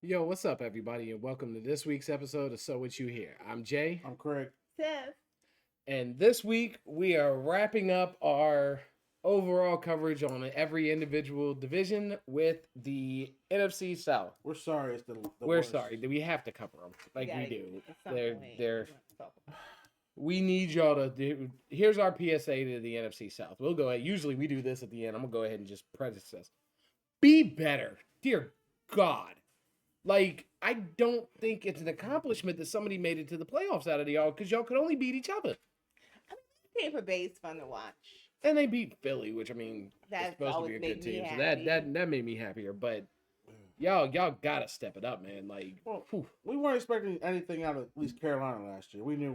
Yo, what's up, everybody, and welcome to this week's episode of So What You Hear. I'm Jay, I'm Craig. Tiff. and this week we are wrapping up our overall coverage on every individual division with the NFC South. We're sorry. It's the We're worst. sorry that we have to cover them like we Yeah, do. at some They're point, they're we want to talk about we need y'all to do. Here's our PSA to the NFC South. We'll go ahead. Usually we do this at the end. I'm gonna go ahead and just preface this. Be better, dear God. Like, I don't think it's an accomplishment that somebody made it to the playoffs out of y'all because y'all could only beat each other. Tampa Bay is fun to watch. And they beat Philly, which I mean, it's That's supposed to always be a made good me team. So happy. that made me happier. But y'all gotta step it up, man. Like, Well, whew. we weren't expecting anything out of at least Carolina last year. We knew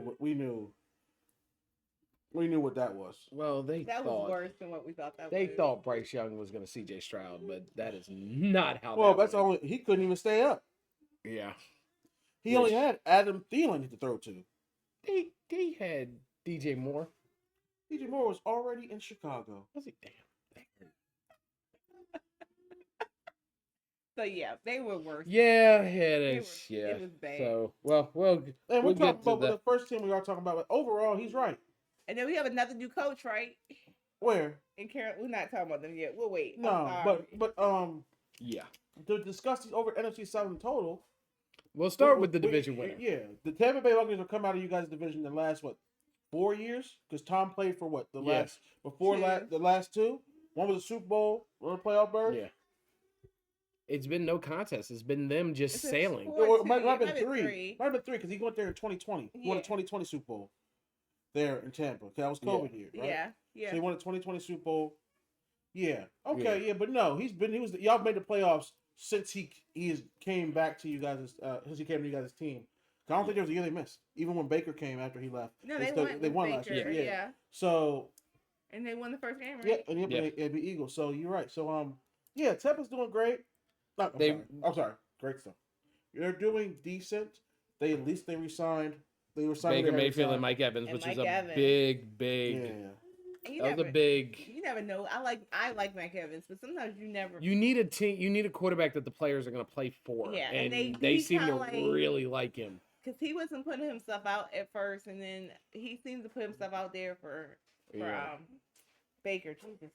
what that was. Well, they That thought was worse than what we thought that they was. thought Bryce Young was gonna CJ Stroud, but that is not how. Well, that that's went. only he couldn't even stay up. Yeah, He only had Adam Thielen to throw to. they had DJ Moore. DJ Moore was already in Chicago. Was he? Damn. So yeah, they were worse. Yeah, it is. were- Yeah. it was bad. So, well, And we're we'll talking get to about the first team we are talking about. But overall, he's right. And then we have another new coach, right? Where? And Karen, we're not talking about them yet. We'll wait. I'm No, sorry. but Yeah. to discuss these over NFC South in total. We'll start with the division winner. Yeah, the Tampa Bay Buccaneers will come out of you guys' division the last 4 years? Because Tom played for what the Yeah. last before Two. the last two. One was a Super Bowl, one was a playoff berth. Yeah. It's been no contest. It's been them just It's been sailing. four. Or it might Two, have been it might have been three. three. Might have been three because he went there in 2020. He won a Yeah. 2020 Super Bowl there in Tampa. 'Cause that was COVID year, right? Yeah, So yeah. he won a 2020 Super Bowl. Yeah. Okay. Yeah. Yeah. But no, y'all made the playoffs since he came back to you guys. Since he came to you guys' team. I don't think there was a year they missed. Even when Baker came after he left. No, they still- won. They with won last Baker, year. Yeah. So And they won the first game, right? yeah, and Yeah. it'd be Eagles. So you're right. So yeah, Tampa's doing great. No, I'm sorry. Great stuff. They're doing decent. At least they resigned. They were signed. Baker Mayfield and Mike Evans, And which Mike was a Evans. big. Yeah. And you That was a never, big. you never know. I like Mike Evans, but sometimes you never. You need a team. You need a quarterback that the players are going to play for. Yeah, and and they he seem to kinda like- really like him. Because he wasn't putting himself out at first, and then he seems to put himself out there for Yeah. Baker. Jesus.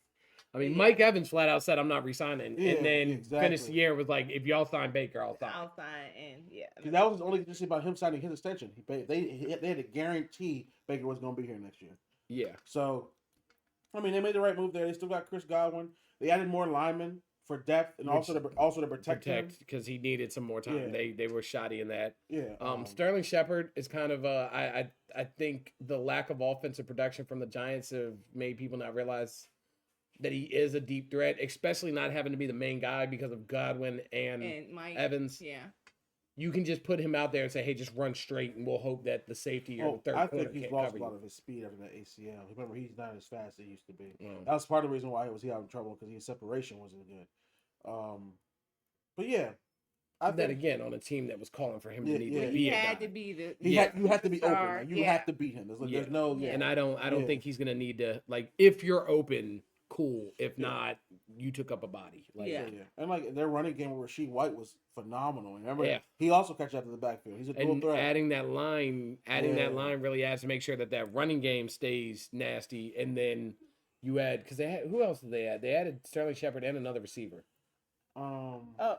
I mean, yeah. Mike Evans flat out said, "I'm not resigning," Yeah, and then exactly. finished the year with like, "If y'all sign Baker, I'll sign." Outside and yeah. Because that was the only thing about him signing his extension. They had to guarantee Baker was going to be here next year. Yeah. So, I mean, they made the right move there. They still got Chris Godwin. They added more linemen for depth and also to protect him. Because he needed some more time. Yeah. They were shoddy in that. Yeah. Sterling Shepard is kind of I think the lack of offensive production from the Giants have made people not realize that he is a deep threat, especially not having to be the main guy because of Godwin and Mike Evans. Yeah. You can just put him out there and say, "Hey, just run straight," and we'll hope that the safety or the third I corner think he's can't lost cover a lot you. of his speed after that ACL. Remember, he's not as fast as he used to be. Mm. That was part of the reason why he having trouble because his separation wasn't good. But yeah, I That think again on a team that was calling for him Yeah, to need yeah. to He be a had guy. to be the. you have to be open. star, Like, you yeah. have to beat him. Yeah. There's no Yeah. And I don't Yeah. think he's gonna need to, like, if you're open, cool. If Yeah. not, you took up a body. Like, Yeah. Yeah. And like their running game with Rasheed White was phenomenal. Remember, Yeah. he also catch out to the backfield. He's a dual and threat. adding that line Yeah. really adds to make sure that running game stays nasty. And then you add, because they had, who else did they add? They added Sterling Shepard and another receiver. Oh no!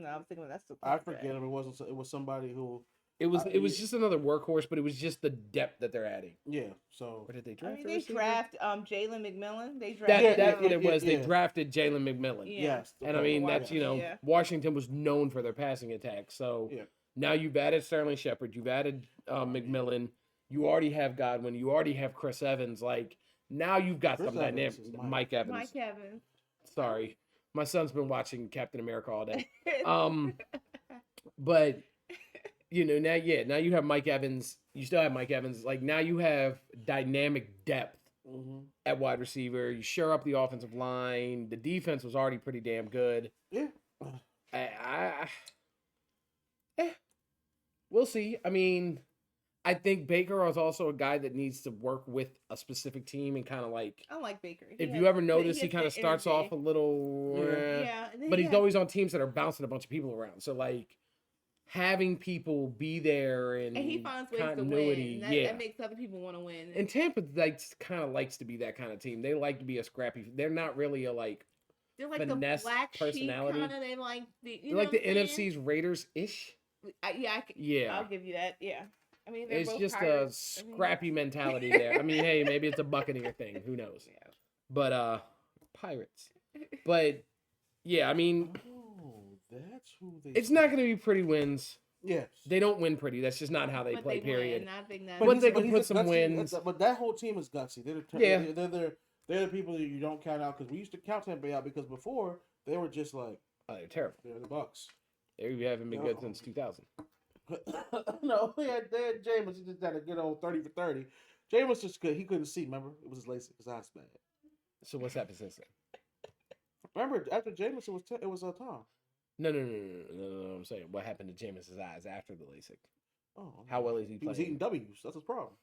I'm thinking that's the. I forget him. It wasn't. It was somebody who. It was yeah. just another workhorse, but it was just the depth that they're adding. Yeah. So. Or did they I draft? mean, a they receiver? draft Jalen McMillan. They That, drafted. that's what it yeah, was. They yeah. drafted Jalen McMillan. Yeah. Yes. And I mean, that's, Yeah. Washington was known for their passing attack. So Yeah. now you've added Sterling Shepard, you've added McMillan, you already have Godwin, you already have Chris Evans. Like, now you've got Chris some dynamic. Evans is Mike Evans. Mike Evans. Sorry. My son's been watching Captain America all day. But, now you have Mike Evans. You still have Mike Evans. Like, now you have dynamic depth Mm-hmm. at wide receiver. You shore up the offensive line. The defense was already pretty damn good. Yeah. We'll see. I mean, I think Baker is also a guy that needs to work with a specific team and kind of like. I like Baker. If you ever notice, he kind of has that starts off a energy. little, Yeah, and then but he he's has- always on teams that are bouncing a bunch of people around. So like having people be there and he finds ways to continuity, win. That makes other people want to win. And Tampa kind of likes to be that kind of team. They like to be a scrappy. They're not really a like. They're like finesse the black personality. sheep kind of. They like the They're like the NFC's Raiders ish. I'll give you that. Yeah, I mean they're It's both just pirates. a scrappy mentality there. I mean, hey, maybe it's a Buccaneer thing. Who knows? Yeah. But Pirates. But yeah, I mean, that's who they. it's not going to be pretty wins. Yes, They don't win pretty. That's just not how they But play. Period. Win. I think that. But they can he's put a some gutsy- wins. But that whole team is gutsy. They're the people that you don't count out because we used to count Tampa Bay out because before they were just like They're terrible. they're the Bucks. They haven't been good since 2000. No, they had Jameis. He just had a good old 30 for 30. Jameis just he couldn't see. Remember, it was his LASIK. His eyes bad. So what's happened since then? Remember, after Jameis, it was Tom. No. I'm saying what happened to Jameis's eyes after the LASIK? Oh, How well is he he was playing? eating W's. That's his problem.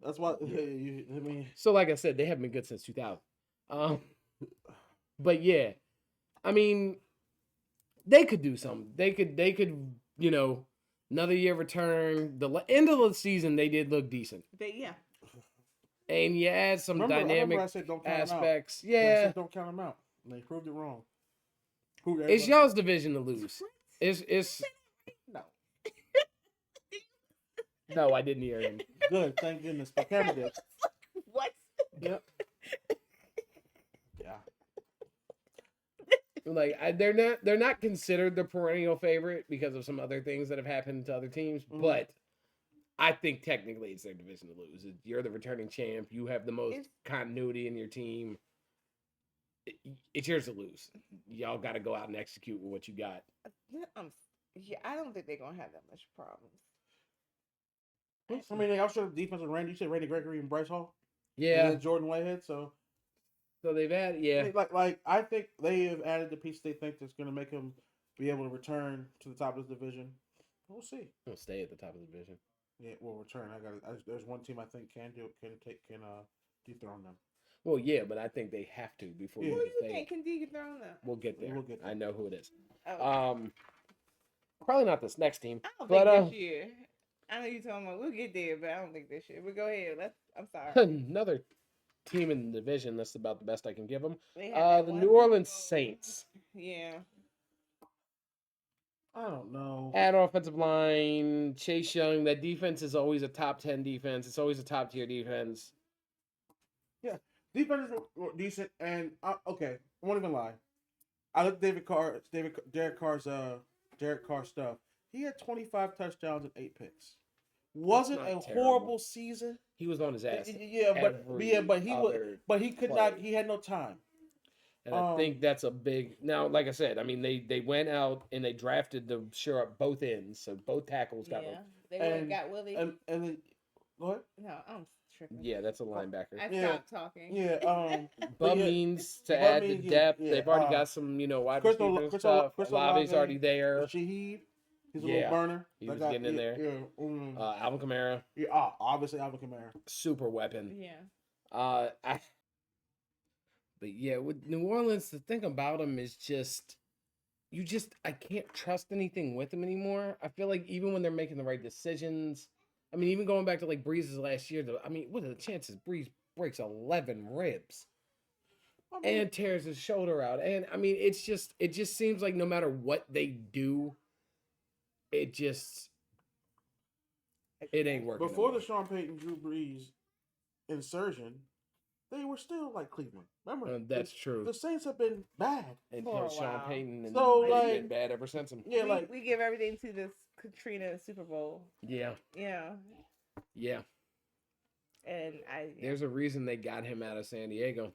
That's why. I mean, So like I said, they haven't been good since 2000. But yeah, I mean, they could do something. They could, another year return. The end of the season, they did look decent. And you add some dynamic I said don't count aspects. Him out. I Yeah, said don't count them out. And they proved it wrong. it's y'all's division to lose. It's no. No, I didn't hear him. Good, thank goodness. The camera did. What? Yep. Yeah. Like they're not considered the perennial favorite because of some other things that have happened to other teams, but I think technically it's their division to lose. You're the returning champ. You have the most continuity in your team. It's yours to lose. Y'all got to go out and execute with what you got. I don't think they're gonna have that much problems. I mean, they also have defense with Randy. You said Randy Gregory and Bryce Hall. Yeah. And then Jordan Whitehead. So they've added, yeah. Like I think they have added the piece they think that's going to make him be able to return to the top of the division. We'll see. He'll stay at the top of the division. Yeah, we'll return. There's one team I think can dethrone them. Well, yeah, but I think they have to before Yeah. Who we do you say think can dethrone them? we'll get there. We'll get there. I know who it is. Oh. Probably not this next team. I don't but think this year. I know you're talking about we'll get there, but I don't think this year. But go ahead. I'm sorry. Another team in the division. That's about the best I can give them. They had that The one New Orleans Saints. Yeah. I don't know. Add offensive line, Chase Young. That defense is always a top 10 defense. It's always a top tier defense. Yeah, defense is decent, and okay, I won't even lie. I looked at Derek Carr's stuff. He had 25 touchdowns and 8 picks. Wasn't a not horrible season. He was on his ass. Yeah, but he could not. He had no time. And I think that's a big. Now, like I said, I mean they went out and they drafted to shore up both ends, so both tackles got. Yeah. They got Willie. And then, what? No, I'm tripping. Yeah, that's a linebacker. I stopped talking. Yeah. Bub means to add the depth. Yeah, They've already got some, wide receiver stuff. Olave's already there. Shaheed, he's a little burner. He was getting in there. Yeah. Alvin Kamara. Yeah. Obviously Alvin Kamara. Super weapon. Yeah. But yeah, with New Orleans, the thing about them is I can't trust anything with them anymore. I feel like even when they're making the right decisions, I mean, even going back to like Breeze's last year, what are the chances Breeze breaks 11 ribs and tears his shoulder out? And I mean, it just seems like no matter what they do, it ain't working. Before the Sean Payton, Drew Brees insurgent, they were still like Cleveland. Remember? That's true. The Saints have been bad until Sean Payton, and so they've like been bad ever since him. Yeah, we give everything to this Katrina Super Bowl. Yeah. Yeah. Yeah. And there's a reason they got him out of San Diego.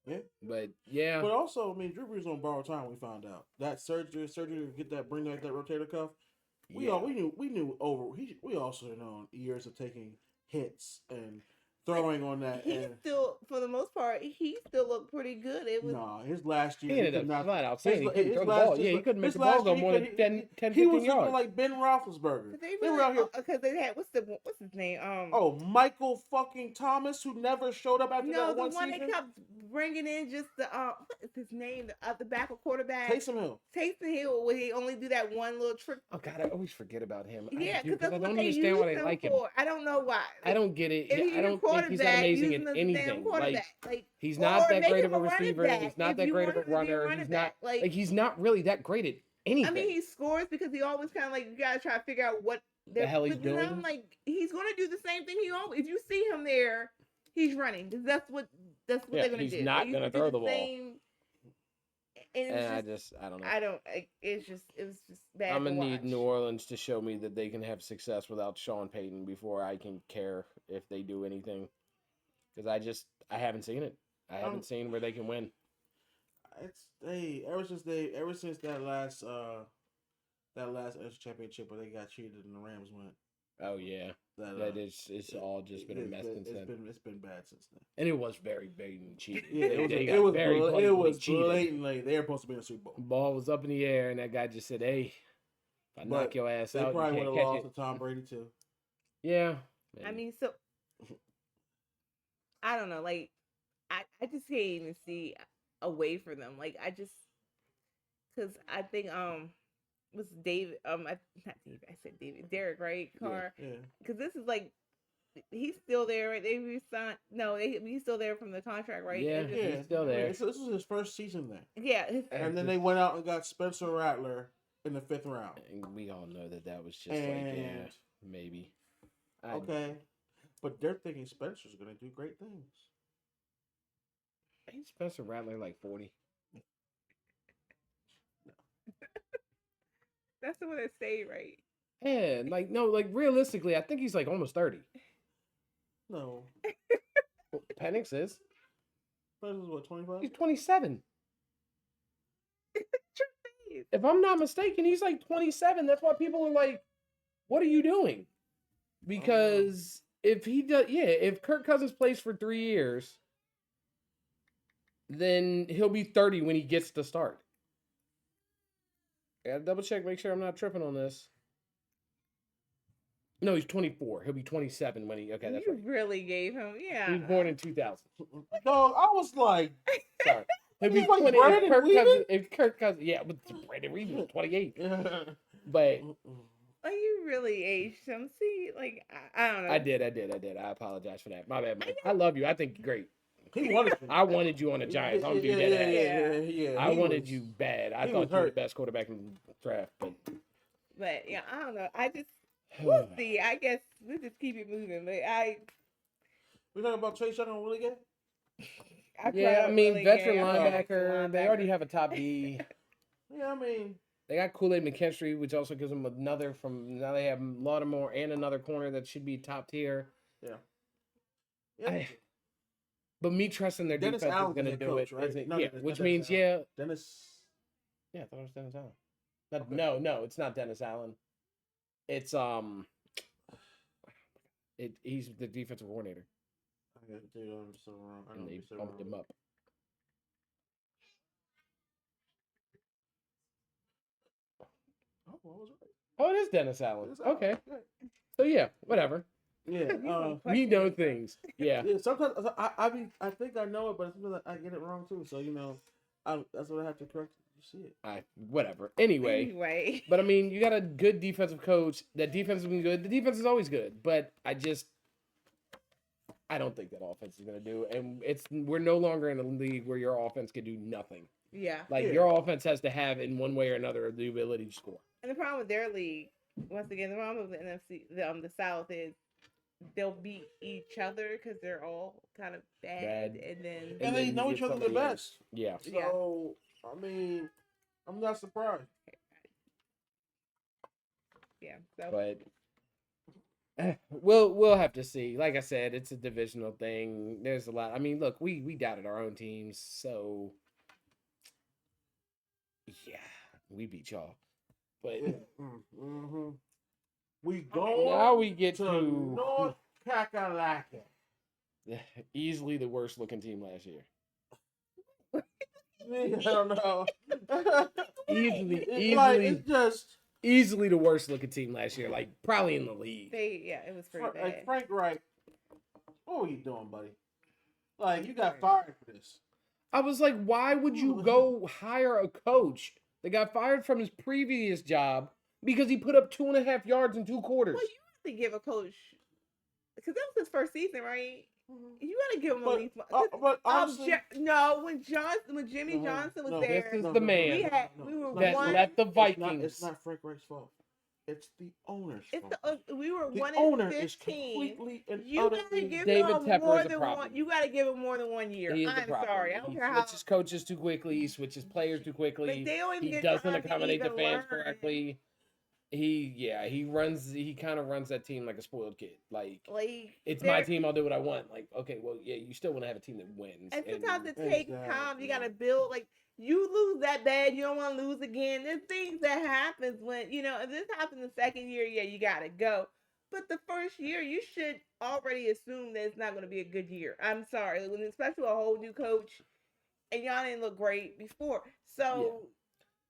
Yeah. But yeah. But also, I mean, Drew Brees on borrowed time. We found out that surgery to get that bring back that rotator cuff. We knew we also known years of taking hits and throwing on that. He And still, for the most part, he still looked pretty good. It was nah, his last year He ended up flat out saying he couldn't throw the ball. Yeah, he couldn't make the ball go more than 10, 10 he 15 was looking yards. like Ben Roethlisberger. they were out here. because they had what's his name? Oh, Michael fucking Thomas, who never showed up after no, that the one one season. they kept bringing in just the what is his name? The backup quarterback. Taysom Hill. Taysom Hill, where he only do that one little trick. Oh God, I always forget about him. Yeah, I because don't that's what they understand why use they him like him. for. I don't know why. I don't get it. If I he's a don't think he's that quarterback, amazing use him in as a damn anything. quarterback. Like he's not that make great him of a running receiver. back He's not if that you great of want a him to be runner. running He's not back. like he's not really that great at anything. I mean, he scores because he always kind of like you gotta try to figure out what The hell he's but then I'm doing? like, he's gonna do the same thing. He always, if you see him there, he's running. 'Cause that's what Yeah, they're gonna he's do. not They gonna used to throw do the ball. same- and And it's I don't know. I don't. It's just it was just bad. I'm to gonna need watch. New Orleans to show me that they can have success without Sean Payton before I can care if they do anything. Because I haven't seen it. I haven't seen where they can win. It's ever since that last NFC championship where they got cheated and the Rams went. Oh yeah, it's all just been a mess since then. It's been bad since then. And it was very blatant cheating. Yeah, They it was very cheated. blatantly. They were supposed to be in the Super Bowl. Ball was up in the air, and that guy just said, "Hey, if I knock your ass They out, you probably would can't have catch lost it." to Tom Brady too. Yeah, I maybe. mean, so I don't know. Like, I just can't even see a way for them. Like, because I think was David not David, I said David, Derek, right? Carr. Yeah. Because this is like he's still there, right? They resigned. No, he's still there from the contract, right? Yeah, he's still there. Yeah, so this was his first season there. Yeah, And then they went out and got Spencer Rattler in the 5th round. And we all know that was just like, yeah, maybe. Okay. But they're thinking Spencer's going to do great things. Ain't Spencer Rattler like 40? that's the one that stayed, right? Yeah, like realistically, I think he's like almost 30. No. Penix is. Spencer's what, 25? He's 27. If I'm not mistaken, he's like 27. That's why people are like, what are you doing? Because if he does, if Kirk Cousins plays for 3 years, then he'll be 30 when he gets to start. I gotta double check, make sure I'm not tripping on this. No, he's 24. He'll be 27 when he. Okay, that's you right. really gave him, yeah. He was born in 2000. Dog, I was like, Sorry. He'll be He's like 20 Brandon if Kirk Cousins, yeah, but Brandon Reed was 28. But Like you really aged him. See, like I don't know. I did. I apologize for that. My bad, man. I love you. I think you're great. he wanted you. I wanted you on the Giants. I'm do that. Yeah. I wanted you bad. I he thought was you were the hurt. best quarterback in the draft, but But yeah, I don't know. I just we'll see. I guess we'll just keep it moving. But We talking about Trey Young and Willie Gay? yeah, I mean, really veteran care. linebacker. They already have a top D. Yeah, I mean, They got Kool-Aid McKinstry, which also gives them another from. Now they have Lattimore and another corner that should be top tier. yeah. But me trusting their Dennis defense is Allen's going to the do coach, it. right? Isn't- No, yeah, Dennis- which not means Dennis Dennis. Yeah, I thought it was Dennis Allen. Okay. No, it's not Dennis Allen. It's he's the defensive coordinator, Dude, I'm so wrong. I and know they I'm so bumped wrong. him up. Oh, what was it? Oh, it is Dennis Allen. Dennis Allen. Okay, Yeah. so yeah, whatever. Yeah. We know things. Yeah. Yeah. Sometimes I think I know it, but sometimes I get it wrong too. So that's what I have to correct. You see it. Whatever. Anyway, but I mean, you got a good defensive coach. That defense has been good. The defense is always good, but I don't think that offense is going to do. And we're no longer in a league where your offense can do nothing. yeah. Like your offense has to have, in one way or another, the ability to score. And the problem with their league, once again, the problem with the NFC, the South is they'll beat each other because they're all kind of bad, and then And they then know you each get other the somebody else. best. Yeah. So I mean, I'm not surprised. yeah. So But we'll have to see. Like I said, it's a divisional thing. There's a lot. I mean, look, we doubted our own teams, so yeah, we beat y'all. But Mm-hmm. We go now we get to to North Kakalaka. Easily the worst looking team last year. I don't know. Easily, Like easily, it's just easily the worst looking team last year. Like probably in the league. It was pretty bad. like Frank Reich. What were you doing, buddy? Like you got fired for this. I was like, why would you go hire a coach that got fired from his previous job because he put up 2.5 yards in 2 quarters? Well, you have to give a coach because that was his first season, right? You got to give him at least. But honestly, no, when Jimmy No, Johnson was no, there, This is the man we were that one. let the it's Vikings. not Frank Reich's fault. It's the owner's It's fault. we were The 1 owner and is 15. completely and You gotta utterly. give David him Tepper more is a than problem. one. You gotta give him more than 1 year. He is the I'm problem. sorry. I don't He care how. switches coaches too quickly. He switches players too But quickly. they don't even He get doesn't time to accommodate the even fans learn. correctly. He kind of runs that team like a spoiled kid. Like it's my team, I'll do what I want. Like, okay, well, yeah, you still want to have a team that wins. And sometimes it and- takes time. You gotta build. Like you lose that bad, you don't want to lose again. There's things that happens when if this happens the second year, yeah, you gotta go. But the first year, you should already assume that it's not going to be a good year. I'm sorry, when especially a whole new coach, and y'all didn't look great before. So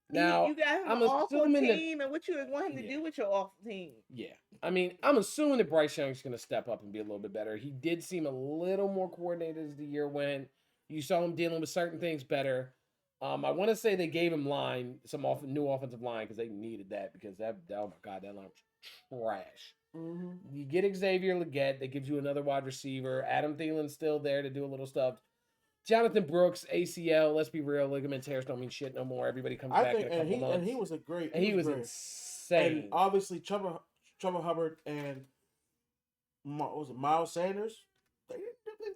Now, you got him I'm an awful assuming that- team, and what you would want him to do with your awful team? Yeah. I mean, I'm assuming that Bryce Young's going to step up and be a little bit better. He did seem a little more coordinated as the year went. You saw him dealing with certain things better. I want to say they gave him new offensive line because they needed that because oh my God, that line was trash. Mm-hmm. You get Xavier Legette, that gives you another wide receiver. Adam Thielen's still there to do a little stuff. Jonathan Brooks, ACL, let's be real, ligament tears don't mean shit no more. Everybody comes back in a couple months. And he was a great. He was great. insane. And obviously, Chuba Hubbard and Miles Sanders, they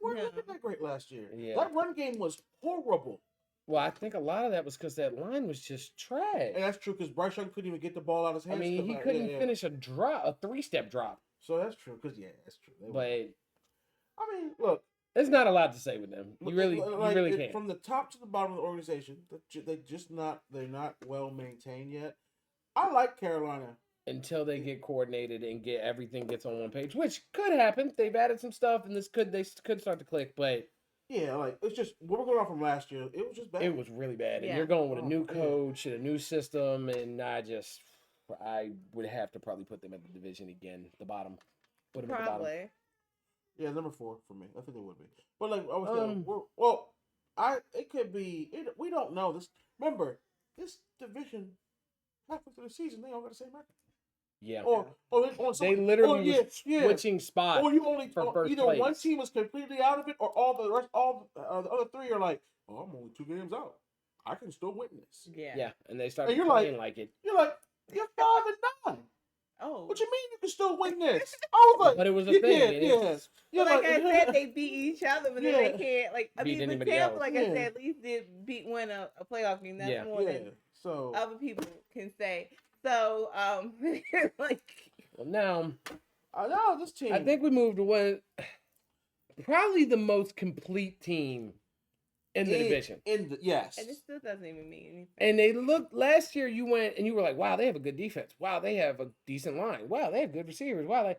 weren't looking that great last year. Yeah. That run game was horrible. Well, I think a lot of that was because that line was just trash. And that's true because Bryce Young couldn't even get the ball out of his I hands. mean, he couldn't finish a 3-step drop. So that's true because that's true. But I mean, look, there's not a lot to say with them. You really can't. From the top to the bottom of the organization, they're not well maintained yet. I like Carolina Until they get coordinated and everything gets on one page, which could happen. They've added some stuff, and they could start to click, but yeah, like it's just what we're going off from last year. It was just bad. it was really bad. Yeah. And you're going with a new yeah. coach and a new system, and I would have to probably put them at the division again, the bottom. Put them at the bottom. Probably. Yeah, number 4 for me. I think it would be. But like I was saying, it could be. We don't know this. Remember, this division halfway through the season, they all got the same record. Yeah. They literally were switching spots. Or you only for first either place. one team is completely out of it, or all the other 3 are like, oh, I'm only 2 games out. I can still win this. Yeah, and they started And you're playing like it. You're like, you're 5-9. Oh. What you mean you can still win this? I was like, But it was a you thing. can, and yeah. it's- You're Like I said, they beat each other, but then Yeah. they can't. Like I Beat mean, but anybody Tampa, else. like I said, at least did win a playoff game. That's more yeah. than So other people can say. So like Well, now I know this team. I think we moved to one, probably the most complete team in the division. Yes. and it still doesn't even mean anything. And they looked last year. You went and you were like, "Wow, they have a good defense. Wow, they have a decent line. Wow, they have good receivers. Wow,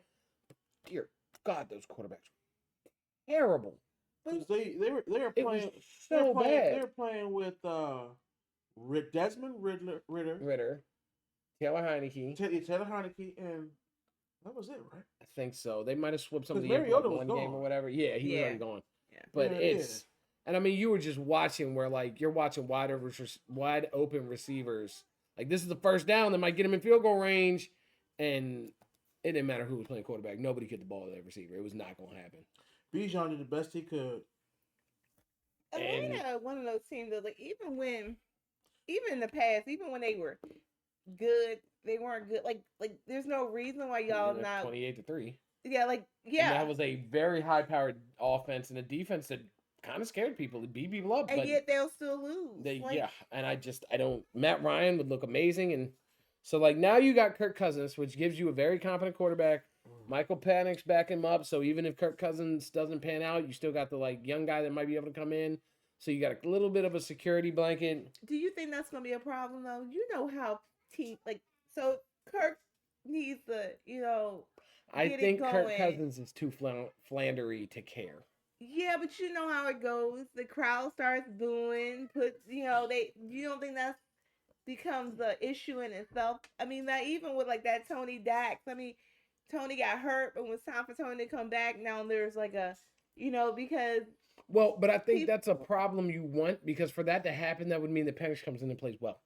dear God, those quarterbacks were terrible. 'Cause they were It was playing so They bad. were playing with Desmond Ritter, Taylor Heineke. Taylor Heineke, and that was it, right? I think so. They might have swapped some of 'Cause the info Mariota in was one game gone. or whatever. Yeah, he was Yeah. already gone. Yeah. But Yeah, it's and I mean you were just watching where like you're watching wide open receivers. Like this is the first down that might get him in field goal range, and it didn't matter who was playing quarterback. Nobody get the ball to that receiver. It was not going to happen. Bijan did the best he could. Atlanta, one of those teams that like even in the past, even when they were good, they weren't good. Like there's no reason why y'all not 28-3. Yeah, like And yeah. that was a very high powered offense and a defense that kind of scared people. It beat people up, And but yet they'll still lose. and I don't. Matt Ryan would look amazing, and so like now you got Kirk Cousins, which gives you a very competent quarterback. Michael Penix back him up, so even if Kirk Cousins doesn't pan out, you still got the like young guy that might be able to come in. So you got a little bit of a security blanket. Do you think that's gonna be a problem though? You know how so Kirk needs to, I get it think Kirk going. Cousins is too flandery to care. Yeah, but you know how it goes. The crowd starts booing. You don't think that's becomes the issue in itself. I mean, that even with like that Tony Dax. I mean, Tony got hurt, but when it's time for Tony to come back, now there's like because Well, but I think people that's a problem you want because for that to happen, that would mean that Penix comes in and plays well.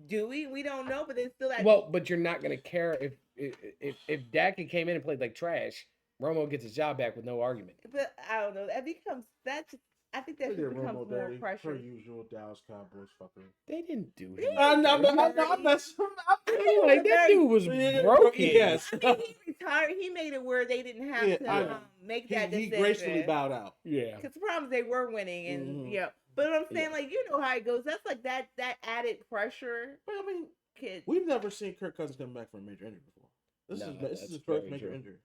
do we don't know, but it's still that. Well, but you're not gonna care if Dak came in and played like trash. Romo gets his job back with no argument. But I don't know. That becomes that. Just, I think that Look at just becomes Romo more Daddy, pressure. per usual Dallas Cowboys fucker. They didn't do They him. I'm messing. Like that dude was broken. Yes. I mean, he retired. He made it where they didn't have to make that He decision. gracefully bowed out. Yeah. Because the problem is they were winning, and Mhm. But what I'm saying, like, you know how it goes. That's like that added pressure. But I mean, Kid. we've never seen Kirk Cousins come back from a major injury before. This No, is that's his first very major true. injury.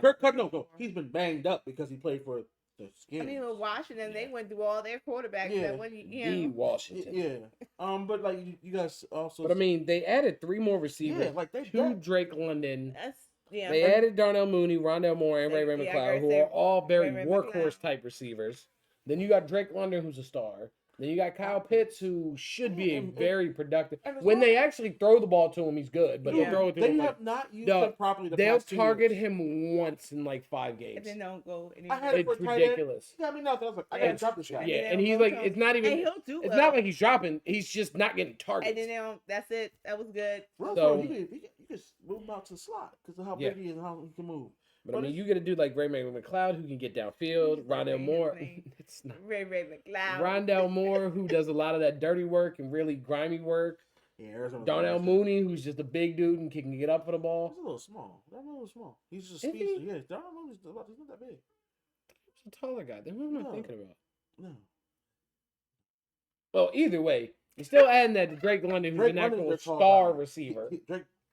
Kirk Cousins, no, he's been banged up because he played for the Skins. I mean, with Washington, they went through all their quarterbacks. Yeah. That when The Washington. Yeah. But like you guys also. But I mean, they added 3 more receivers. yeah, like they. Two Drake London. that's yeah. They added Darnell Mooney, Rondell Moore, and Ray Yeah, McLeod, I who say are all very Ray workhorse McLeod. type receivers. Then you got Drake London, who's a star. Then you got Kyle Pitts, who should be a And- very productive. and as When long- they actually throw the ball to him, he's good. But Yeah. they throw it to They him. have not used No, him properly. The They'll past 2 target years. him once in like 5 And games. then don't go I anywhere. had it It's for tight end. ridiculous. He got me nothing. I was like, I Yeah. gotta drop this guy. Yeah, then and they'll he's go like, to him. it's not even. And he'll do It's well. not like he's dropping. He's just not getting And targets. then that's it. That was good. Real So- quick, you just move him out to the slot because of how Yeah. big he is and how he can move. But I mean, you get a dude like Ray McLeod who can get downfield. Rondell His Moore. name. It's not. Ray McLeod. Rondell Moore, who does a lot of that dirty work and really grimy work. Yeah, Arizona's Darnell nasty. Mooney, who's just a big dude and can get up for the He's ball. a little small. Darnell Mooney's small. He's just Is speedster. he? Yeah, Darnell Mooney's he's not that big. He's a taller guy. Then what am I No. thinking about? No. Well, either way, you're still adding that to Drake London, who's Drake an London's actual their tall star guy. receiver.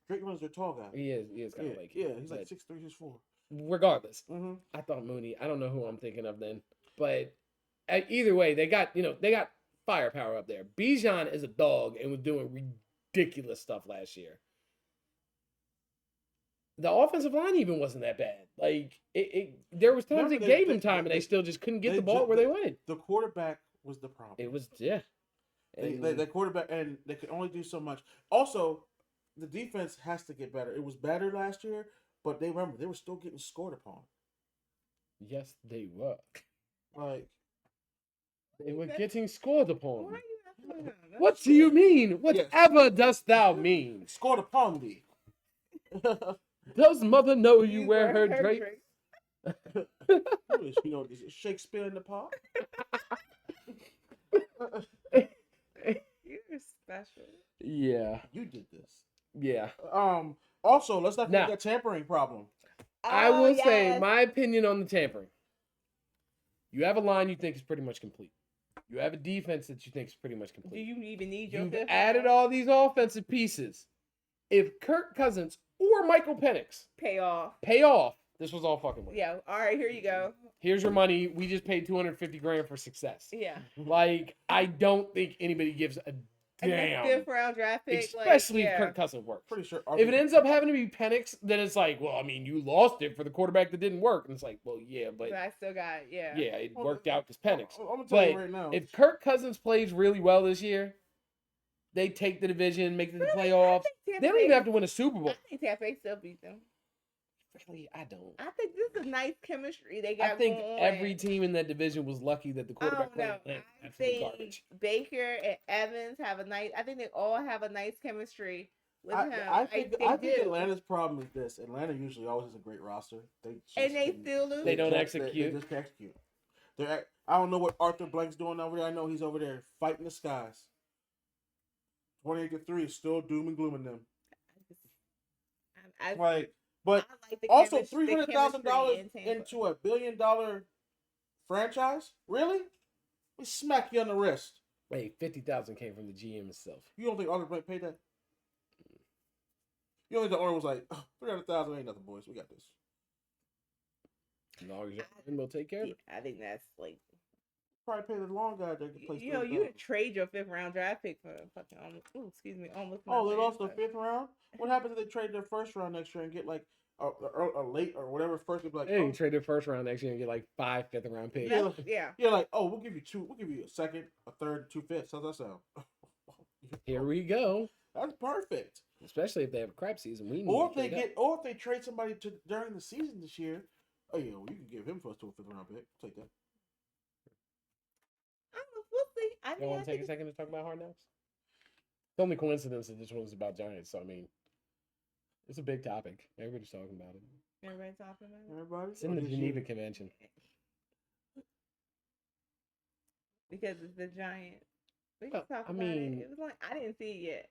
Drake London's their tall guy. He is kind Yeah, of like yeah, he's but like 6'3", 6'4". regardless, Mm-hmm. I thought Mooney. I don't know who I'm thinking of then, but either way, they got firepower up there. Bijan is a dog and was doing ridiculous stuff last year. The offensive line even wasn't that bad. Like there was times Remember, they they- gave him they- time and they they- still just couldn't get they the ball ju- where they wanted. The quarterback was the problem. It was yeah. The quarterback, and they could only do so much. Also, the defense has to get better. It was better last year, but they were still getting scored upon. Yes, they were. Like, They were getting scored Why upon. are you not doing that? What do you mean? Whatever dost thou mean? scored upon thee. Does mother know you wear her drape? You know, is it Shakespeare in the park? You're special. Yeah, You did this. yeah. Also, let's not forget Now- that tampering problem. I Oh, will say yes. my opinion on the tampering. You have a line you think is pretty much complete. You have a defense that you think is pretty much Do complete. you even need your You've fifth added round? all these offensive pieces. If Kirk Cousins or Michael Penix Pay off? pay off, this was all fucking worth. Yeah. All right. Here you go. Here's your money. We just paid $250,000 for success. Yeah. Like, I don't think anybody gives a And damn. fifth round draft pick. Especially like, if yeah. Kirk Cousins works. Pretty sure. If it ends up having to be Penix, then it's like, well, I mean, you lost it for the quarterback that didn't work. And it's like, well, yeah, but But I still got yeah. yeah, it Well, worked out because Penix. I'm gonna tell you But right now. if Kirk Cousins plays really well this year, they take the division, make it to the Really? playoffs. I think Tampa They don't Bay- even have to win a Super Bowl. I think Tampa Bay still beat them. Really, I don't. I think this is nice chemistry they I got. think going on. every team in that division was lucky that the I quarterback don't know. played I absolute think garbage. Baker and Evans have a nice. I think they all have a nice chemistry with him. I think they do. Atlanta's problem is this. Atlanta usually always has a great roster. They just And they can- still lose. They don't just- execute. They just can't execute. I don't know what Arthur Blank's doing over there. I know he's over there fighting the skies. 28-3 is still doom and gloom in them. I Like, but I like the also chemistry- the $300,000 chemistry in Tampa. into a $1 billion franchise? Really? We smack you on the wrist. Wait, 50,000 came from the GM himself. You don't think Arthur Blank paid that? You don't think the owner was like, oh, 300,000 ain't nothing, boys. We got this. As long as you're in, we'll take care of Yeah, it. I think that's like Probably pay the long guy that can play. you know you would trade your fifth round draft pick for fucking almost. Ooh, excuse me, almost. Oh, they nothing, lost the but- 5th round. What happens if they trade their 1st round next year and get like or late or whatever first, you'd be like, Hey, you oh, trade their first round next year and get like 5 5th-round picks. Yeah. Yeah. you're like, oh, we'll give you two. We'll give you a second, a third, 2 fifths. How's that sound? Here we go. That's perfect. Especially if they have a crap season. We need Or to trade up. or if they trade somebody during the season this year. Oh yeah, well, you can give him first to a 5th-round pick. Take that. I don't know. We'll see. I You think want to take a second to talk about Hard Knocks? It's only coincidence that this one's about Giants. So I mean, it's a big topic. Everybody's talking about it. Everybody talking about it Everybody. It's in the Geneva Convention. because it's the Giants. We Well, can talk I about mean- it. It was like I didn't see it yet.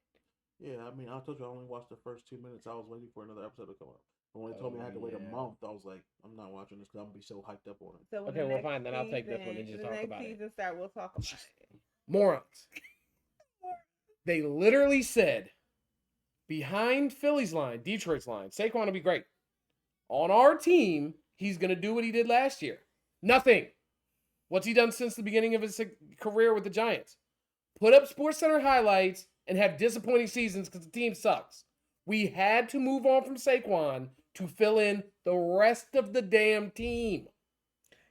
Yeah, I mean, I told you I only watched the first 2 minutes. I was waiting for another episode to come up. But when they told me I had to wait a yeah. month, I was like, I'm not watching this because I'm gonna be so hyped up on it. So when Okay, the well, next fine, then I'll take this one and season- just the talk next about it. season start, we'll talk about it. Morons. They literally said, behind Philly's line, Detroit's line, Saquon will be great. On our team, he's going to do what he did last year. Nothing. What's he done since the beginning of his career with the Giants? Put up SportsCenter highlights and have disappointing seasons because the team sucks. We had to move on from Saquon to fill in the rest of the damn team.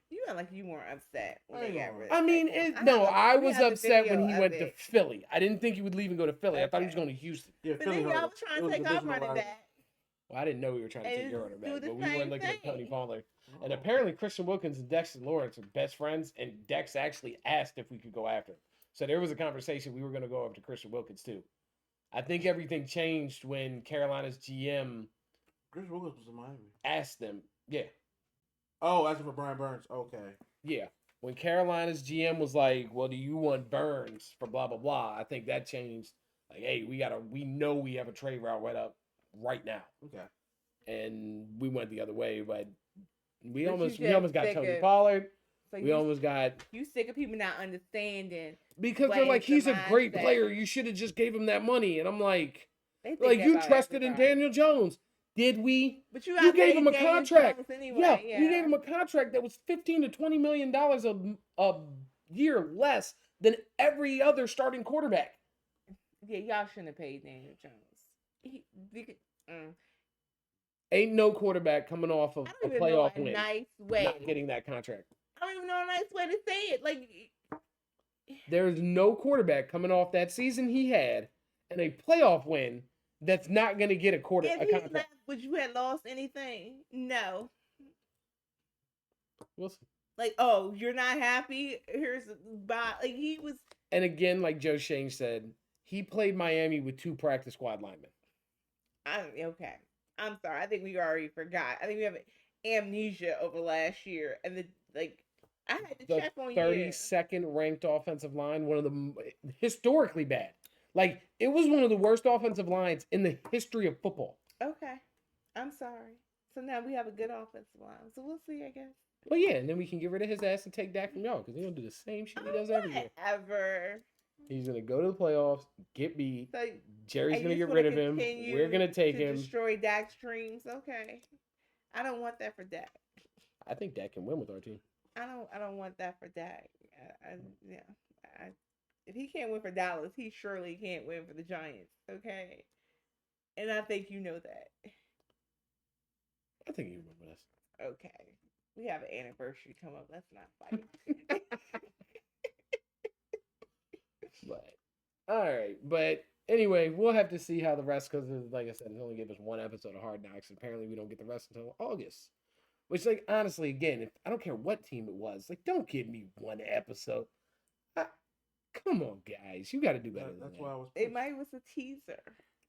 You act like you weren't upset when they Hang got on. rid of I mean, Saquon. no, have a- I we was have the upset when video he of went to it. Philly. I didn't think he would leave and go to Philly. I thought he was Okay. going to Houston. Yeah, But Philly then y'all hurt. was trying It to was take divisional off running rival. back. Well, I didn't know we were trying to take And your running do back, the but we weren't same looking at Tony thing. Pollard. And Oh. apparently Christian Wilkins and Dexter Lawrence are best friends, and Dex actually asked if we could go after him. So there was a conversation we were going to go over to Christian Wilkins too. I think everything changed when Carolina's GM Chris Wilkins was in Miami. asked them. Yeah, Oh, asking for Brian Burns. Okay. yeah. When Carolina's GM was like, "Well, do you want Burns for blah blah blah?" I think that changed. Like, hey, we know we have a trade route right up right now, Okay. and we went the other way, but we But almost you we almost just got Tony figured- Pollard. So We almost got. you sick of people not understanding. Because they're like, Wayne's he's the a great mindset. player. You should have just gave him that money. And I'm like They think like that you about trusted in everybody. Daniel Jones. Did we? But you, You gave him a Daniel contract. Jones Anyway. Yeah, we gave him a contract that was $15 to $20 million a year less than every other starting quarterback. Yeah, y'all shouldn't have paid Daniel Jones. Ain't no quarterback coming off of I a don't even know playoff a win nice way. not getting that contract. I don't even know a nice way to say it. Like, There's no quarterback coming off that season he had and a playoff win that's not going to get a if he contract. left, would you have lost anything? No. We'll see. Like, oh, you're not happy? Here's bye. Like he was. And again, like Joe Shane said, he played Miami with 2 practice squad linemen. Okay. I'm sorry. I think we already forgot. I think we have amnesia over last year, and I had to The check on you. 32nd ranked offensive line, one of the historically bad. Like, it was one of the worst offensive lines in the history of football. Okay. I'm sorry. So now we have a good offensive line. So we'll see, I guess. Well, yeah, and then we can get rid of his ass and take Dak from y'all because he's going to do the same shit he does every year. Whatever. He's going to go to the playoffs, get beat. So Jerry's and going to you get just rid wanna of him. continue We're going to take to him. destroy Dak's dreams. Okay. I don't want that for Dak. I think Dak can win with our team. I don't want that for Dak. If he can't win for Dallas, he surely can't win for the Giants. Okay. And I think you know that. I think he can win with us. Okay. We have an anniversary come up. Let's not fight. But all right, but anyway, we'll have to see how the rest, because like I said, it only gave us 1 episode of Hard Knocks. Apparently, we don't get the rest until August. Which, like, honestly, again, if I don't care what team it was, like, don't give me 1 episode. Come on, guys, you got to do better than That's that. why I was. It might was a teaser.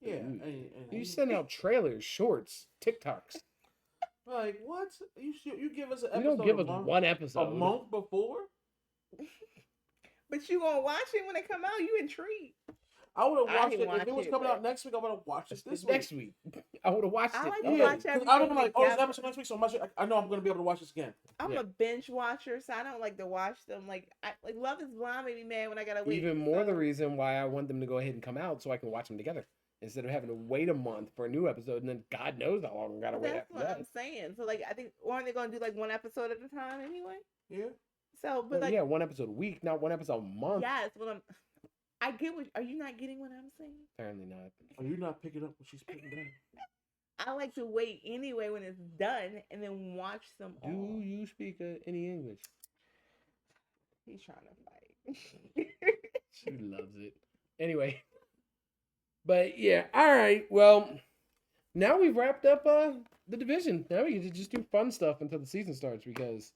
Yeah. Mm. And You send out trailers, shorts, TikToks. like what? You give us an You episode. don't give a us month, 1 episode. a month before. But you gonna watch it when it come out? You intrigued. I would I have watched didn't it if watch it was it, coming but- out next week. I would have watched it It's this next week. week. I would have watched I it. like to then. Yeah, watch 'cause I everything don't like. Oh, this together. episode next week, so I know I'm gonna be able to watch this again. I'm Yeah. a binge watcher, so I don't like to watch them. Like Love Is Blind made me mad when I gotta wait. Even more the so- reason why I want them to go ahead and come out so I can watch them together instead of having to wait a month for a new episode and then God knows how long I gotta wait That's after what that. I'm saying. So I think aren't they gonna do like 1 episode at a time anyway? Yeah. So, but Well, like yeah, 1 episode a week, not 1 episode a month. yes, I get what. Are you not getting what I'm saying? Apparently not. Are you not picking up what she's putting down? I like to wait anyway when it's done and then watch them Do all. you speak any English? He's trying to fight. She loves it. Anyway. But yeah, all right. Well, now we've wrapped up the division. Now we can just do fun stuff until the season starts because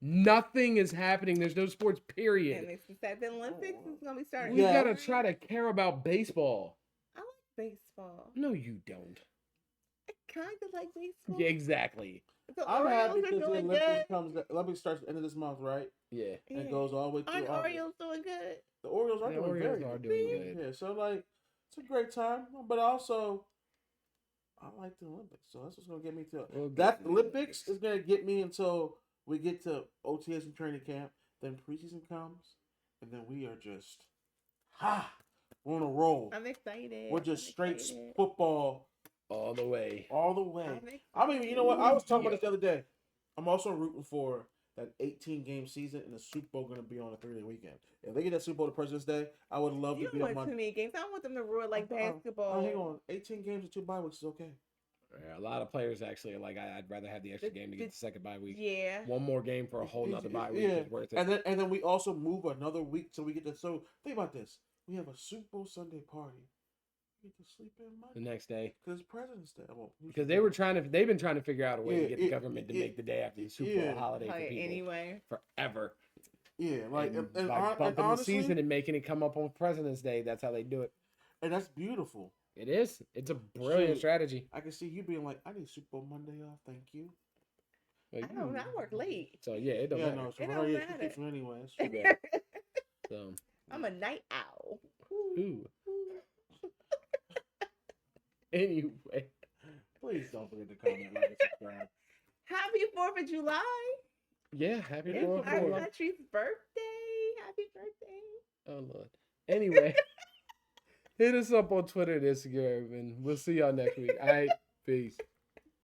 nothing is happening. There's no sports, And period. they said the Olympics is gonna be starting. We Yeah. gotta try to care about baseball. I like baseball. No, you don't. I kind of like baseball. Yeah, exactly. The I'm happy Orioles are because the doing Olympics good. comes. The Olympics starts at the end of this month, right? Yeah. And it goes all the way through Aren't August. Orioles doing good? The Orioles are The doing Orioles very are good. doing good. Yeah, so like it's a great time, but also I like the Olympics, so that's what's gonna get me to We'll get that. to the Olympics is gonna get me until we get to OTS and training camp. Then preseason comes, and then we are just we're on a roll. I'm excited. We're just I'm straight excited. football all the way. all the way. I'm excited. I mean, you know what? I was talking about this the other day. I'm also rooting for that 18-game season and the Super Bowl going to be on a 3-day weekend. If they get that Super Bowl to President's Day, I would love You to be don't on want my. too many games. I don't want them to ruin like basketball. Hang on, 18 games and 2 bye weeks is okay. Yeah, a lot of players actually are like, I'd rather have the extra game to get the second bye week. Yeah. One more game for a whole nother bye week Yeah. is worth it. And then we also move another week so we get to. So think about this: we have a Super Bowl Sunday party. We get to sleep in The Monday next day, because President's Day. Well, because they've been trying to figure out a way to get the Yeah, government to yeah, make the day after the Super Bowl yeah. a holiday for Like, people anyway. forever. Yeah, like and by bumping the honestly, season and making it come up on President's Day, that's how they do it. and that's beautiful. It is. It's a brilliant Shoot. strategy. I can see you being like, I need Super Bowl Monday off, thank you. Like, I don't know. I work late. So yeah, it don't Yeah, matter. no, so It her, don't yeah, she matter. keeps me anyways. Too bad. So, I'm a night owl. ooh. Anyway, Please don't forget to comment, like, and subscribe. Happy 4th of July. yeah, happy Yeah, 4th of Our July. country's birthday. Happy birthday. Oh Lord. Anyway, hit us up on Twitter and Instagram, and we'll see y'all next week. All right, peace.